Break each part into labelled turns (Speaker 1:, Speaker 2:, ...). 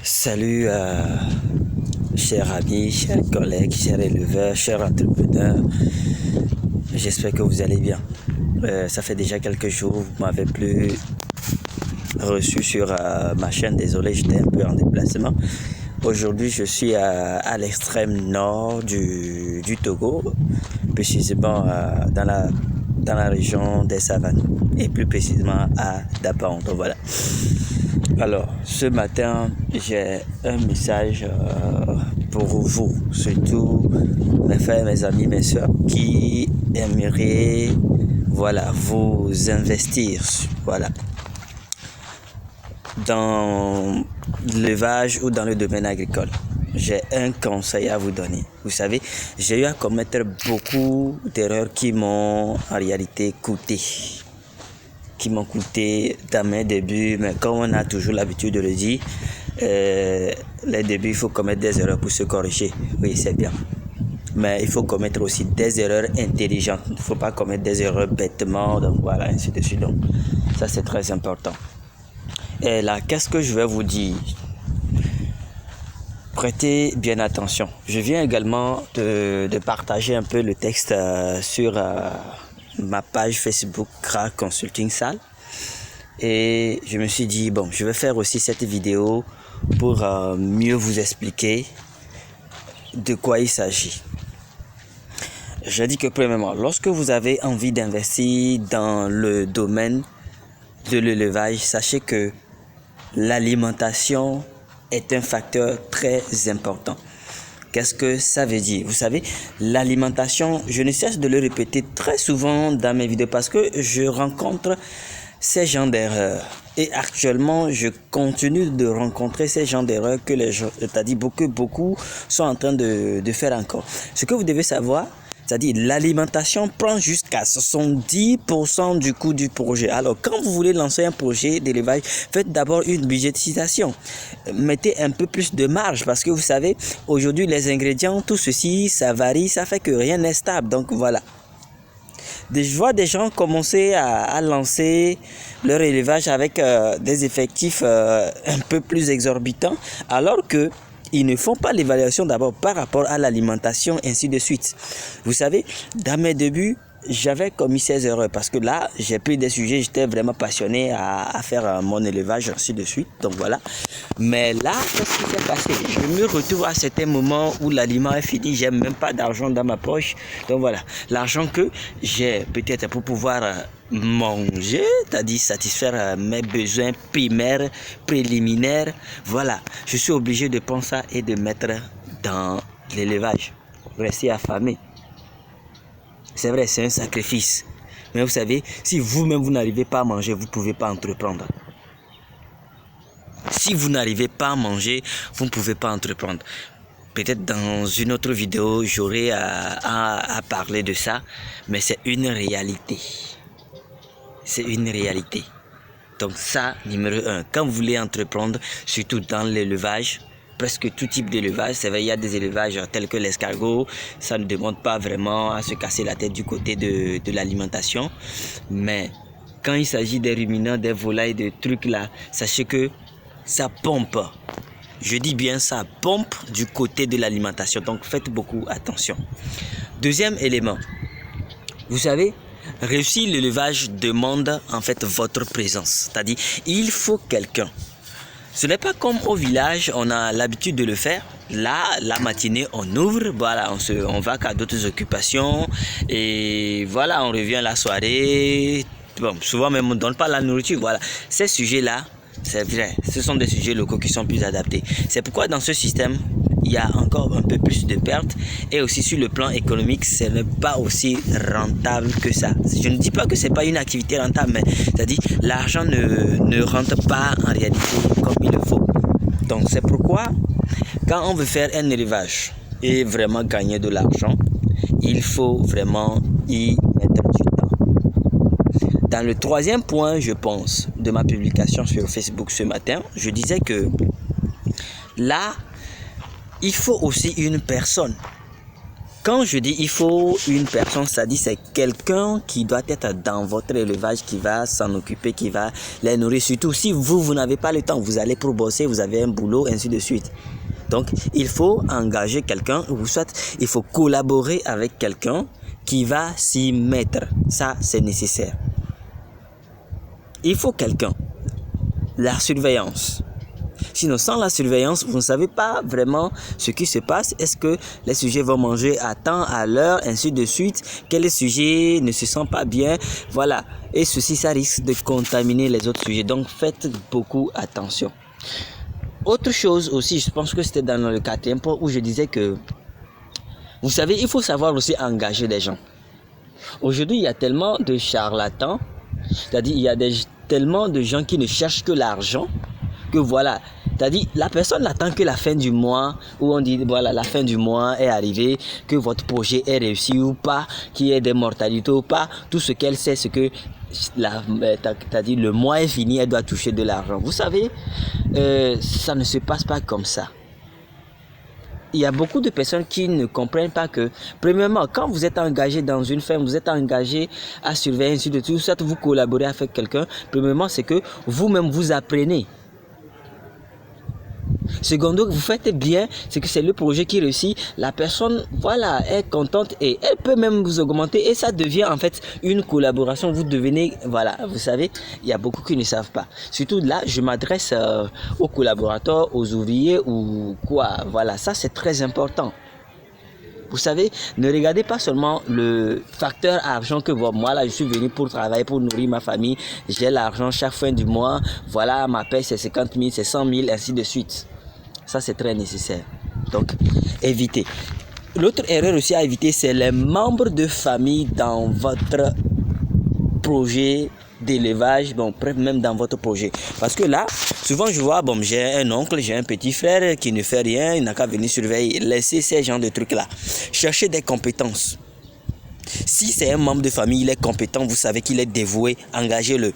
Speaker 1: Salut, chers amis, chers collègues, chers éleveurs, chers entrepreneurs. J'espère que vous allez bien. Ça fait déjà quelques jours, vous m'avez plus reçu sur ma chaîne. Désolé, j'étais un peu en déplacement. Aujourd'hui, je suis à l'extrême nord du Togo, précisément dans la région des Savanes, et plus précisément à Dapaon. Donc voilà. Alors, ce matin, j'ai un message pour vous, surtout mes frères, mes amis, mes soeurs qui aimeraient, voilà, vous investir, voilà, dans l'élevage ou dans le domaine agricole. J'ai un conseil à vous donner. Vous savez, j'ai eu à commettre beaucoup d'erreurs qui m'ont en réalité coûté. Dans mes débuts, mais comme on a toujours l'habitude de le dire, les débuts, il faut commettre des erreurs pour se corriger. Oui, c'est bien. Mais il faut commettre aussi des erreurs intelligentes. Il ne faut pas commettre des erreurs bêtement, donc voilà, ainsi de suite. Donc, ça, c'est très important. Et là, qu'est-ce que je vais vous dire? Prêtez bien attention. Je viens également de partager un peu le texte sur ma page Facebook Kra Consulting Salle, et je me suis dit bon, je vais faire aussi cette vidéo pour mieux vous expliquer de quoi il s'agit. Je dis que premièrement, lorsque vous avez envie d'investir dans le domaine de l'élevage, sachez que l'alimentation est un facteur très important. Qu'est-ce que ça veut dire? Vous savez, l'alimentation, je ne cesse de le répéter très souvent dans mes vidéos parce que je rencontre ces genres d'erreurs. Et actuellement, je continue de rencontrer ces genres d'erreurs que les gens, c'est-à-dire beaucoup sont en train de faire encore. Ce que vous devez savoir, c'est-à-dire l'alimentation prend jusqu'à 70% du coût du projet. Alors, quand vous voulez lancer un projet d'élevage, faites d'abord une budgétisation. Mettez un peu plus de marge parce que vous savez, aujourd'hui, les ingrédients, tout ceci, ça varie, ça fait que rien n'est stable. Donc, voilà. Je vois des gens commencer à lancer leur élevage avec des effectifs un peu plus exorbitants, alors que ils ne font pas l'évaluation d'abord par rapport à l'alimentation, ainsi de suite. Vous savez, dans mes débuts, j'avais commis ces erreurs parce que là, j'ai pris des sujets, j'étais vraiment passionné à faire mon élevage, ainsi de suite. Donc voilà. Mais là, qu'est-ce qui s'est passé? Je me retrouve à certains moments où l'aliment est fini, j'ai même pas d'argent dans ma poche. Donc voilà, l'argent que j'ai peut-être pour pouvoir manger, c'est-à-dire satisfaire mes besoins primaires, préliminaires. Voilà, je suis obligé de prendre ça et de mettre dans l'élevage. Rester affamé. C'est vrai, c'est un sacrifice. Mais vous savez, si vous-même vous n'arrivez pas à manger, vous ne pouvez pas entreprendre. Si vous n'arrivez pas à manger, vous ne pouvez pas entreprendre. Peut-être dans une autre vidéo, j'aurai à parler de ça, mais c'est une réalité. C'est une réalité. Donc ça, numéro 1, quand vous voulez entreprendre, surtout dans l'élevage, presque tout type d'élevage, c'est vrai, il y a des élevages tels que l'escargot, ça ne demande pas vraiment à se casser la tête du côté de l'alimentation. Mais quand il s'agit des ruminants, des volailles, des trucs là, sachez que ça pompe. Je dis bien ça pompe du côté de l'alimentation. Donc faites beaucoup attention. Deuxième élément, vous savez, réussir l'élevage demande en fait votre présence. C'est-à-dire, il faut quelqu'un. Ce n'est pas comme au village, on a l'habitude de le faire. Là, la matinée, on ouvre, voilà, on va qu'à d'autres occupations. Et voilà, on revient la soirée. Bon, souvent même, on ne donne pas la nourriture. Voilà, ces sujets-là, c'est vrai, ce sont des sujets locaux qui sont plus adaptés. C'est pourquoi dans ce système, il y a encore un peu plus de pertes. Et aussi sur le plan économique, ce n'est pas aussi rentable que ça. Je ne dis pas que ce n'est pas une activité rentable, mais c'est-à-dire l'argent ne rentre pas en réalité comme il le faut. Donc c'est pourquoi quand on veut faire un élevage et vraiment gagner de l'argent, il faut vraiment y mettre du temps. Dans le troisième point, je pense, de ma publication sur Facebook ce matin, je disais que là, il faut aussi une personne. Quand je dis il faut une personne, ça dit c'est quelqu'un qui doit être dans votre élevage, qui va s'en occuper, qui va les nourrir. Surtout si vous n'avez pas le temps, vous allez pour bosser, vous avez un boulot, ainsi de suite. Donc, il faut engager quelqu'un, ou soit il faut collaborer avec quelqu'un qui va s'y mettre. Ça, c'est nécessaire. Il faut quelqu'un. La surveillance. Sinon, sans la surveillance, vous ne savez pas vraiment ce qui se passe. Est-ce que les sujets vont manger à temps, à l'heure, ainsi de suite. Quel sujet ne se sent pas bien. Voilà. Et ceci, ça risque de contaminer les autres sujets. Donc, faites beaucoup attention. Autre chose aussi, je pense que c'était dans le 4e point où je disais que, vous savez, il faut savoir aussi engager des gens. Aujourd'hui, il y a tellement de charlatans, c'est-à-dire il y a tellement de gens qui ne cherchent que l'argent, que voilà, c'est-à-dire la personne n'attend que la fin du mois, où on dit voilà, la fin du mois est arrivée, que votre projet est réussi ou pas, qu'il y ait des mortalités ou pas. Tout ce qu'elle sait, c'est que c'est-à-dire le mois est fini, elle doit toucher de l'argent. Vous savez, ça ne se passe pas comme ça. Il y a beaucoup de personnes qui ne comprennent pas que, premièrement, quand vous êtes engagé dans une ferme, vous êtes engagé à surveiller ainsi de suite, soit vous collaborez avec quelqu'un, premièrement, c'est que vous-même vous apprenez. Secondo, vous faites bien, c'est que c'est le projet qui réussit. La personne, voilà, est contente et elle peut même vous augmenter et ça devient en fait une collaboration. Vous devenez, voilà, vous savez, il y a beaucoup qui ne savent pas. Surtout là, je m'adresse aux collaborateurs, aux ouvriers ou quoi. Voilà, ça c'est très important. Vous savez, ne regardez pas seulement le facteur argent que moi là je suis venu pour travailler, pour nourrir ma famille. J'ai l'argent chaque fin du mois. Voilà, ma paie c'est 50 000, c'est 100 000, ainsi de suite. Ça, c'est très nécessaire. Donc, évitez. L'autre erreur aussi à éviter, c'est les membres de famille dans votre projet d'élevage, bon, même dans votre projet. Parce que là, souvent je vois, bon, j'ai un oncle, j'ai un petit frère qui ne fait rien, il n'a qu'à venir surveiller. Laissez ces genres de trucs-là. Cherchez des compétences. Si c'est un membre de famille, il est compétent, vous savez qu'il est dévoué, engagez-le.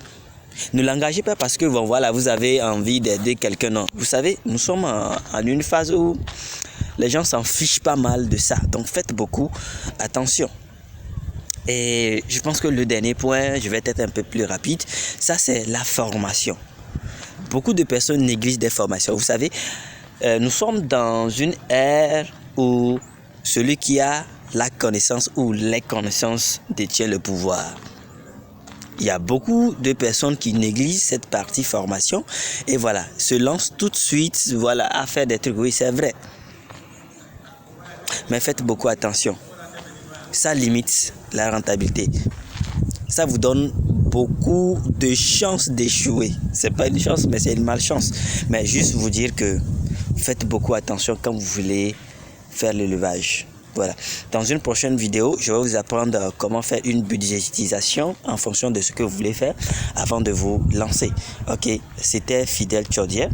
Speaker 1: Ne l'engagez pas parce que bon, voilà, vous avez envie d'aider quelqu'un. Non. Vous savez, nous sommes en une phase où les gens s'en fichent pas mal de ça. Donc faites beaucoup attention. Et je pense que le dernier point, je vais être un peu plus rapide, ça c'est la formation. Beaucoup de personnes négligent des formations. Vous savez, nous sommes dans une ère où celui qui a la connaissance ou les connaissances détient le pouvoir. Il y a beaucoup de personnes qui négligent cette partie formation et voilà, se lancent tout de suite voilà, à faire des trucs. Oui, c'est vrai. Mais faites beaucoup attention. Ça limite la rentabilité. Ça vous donne beaucoup de chances d'échouer. C'est pas une chance, mais c'est une malchance. Mais juste vous dire que faites beaucoup attention quand vous voulez faire l'élevage. Voilà. Dans une prochaine vidéo, je vais vous apprendre comment faire une budgétisation en fonction de ce que vous voulez faire avant de vous lancer. Ok, c'était Fidèle Tchodier,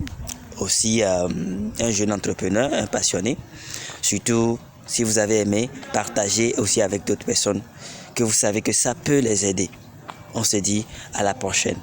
Speaker 1: aussi un jeune entrepreneur, un passionné. Surtout, si vous avez aimé, partagez aussi avec d'autres personnes que vous savez que ça peut les aider. On se dit à la prochaine.